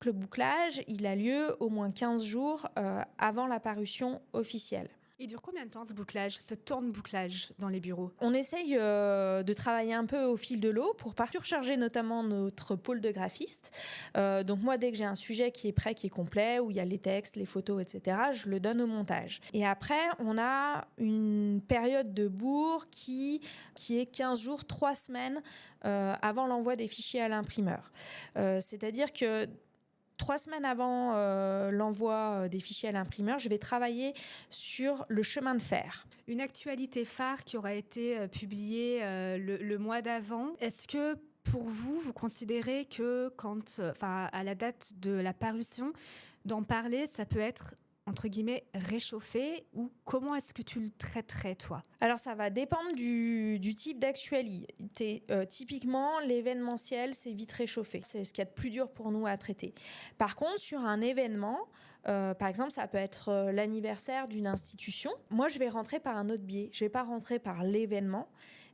Le bouclage, il a lieu au moins 15 jours avant la parution officielle. Il dure combien de temps ce bouclage, ce temps de bouclage dans les bureaux? On essaye de travailler un peu au fil de l'eau pour pas surcharger notamment notre pôle de graphiste. Donc moi, dès que j'ai un sujet qui est prêt, qui est complet, où il y a les textes, les photos, etc., je le donne au montage. Et après, on a une période de bourre qui est 15 jours, 3 semaines avant l'envoi des fichiers à l'imprimeur. C'est-à-dire que 3 semaines avant l'envoi des fichiers à l'imprimeur, je vais travailler sur le chemin de fer. Une actualité phare qui aura été publiée le mois d'avant. Est-ce que pour vous, vous considérez que à la date de la parution, d'en parler, ça peut être entre guillemets réchauffé, ou comment est-ce que tu le traiterais, toi? Alors, ça va dépendre du type d'actualité. Typiquement, l'événementiel, c'est vite réchauffé. C'est ce qu'il y a de plus dur pour nous à traiter. Par contre, sur un événement, par exemple, ça peut être l'anniversaire d'une institution. Moi, je vais rentrer par un autre biais. Je ne vais pas rentrer par l'événement,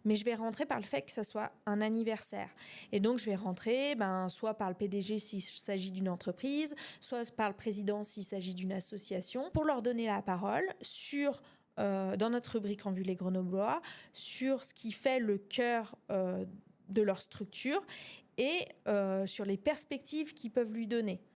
mais je vais rentrer par le fait que ça soit un anniversaire. Et donc, je vais rentrer soit par le PDG s'il s'agit d'une entreprise, soit par le président s'il s'agit d'une association, pour leur donner la parole sur, dans notre rubrique En vue les Grenoblois, sur ce qui fait le cœur de leur structure et sur les perspectives qu'ils peuvent lui donner.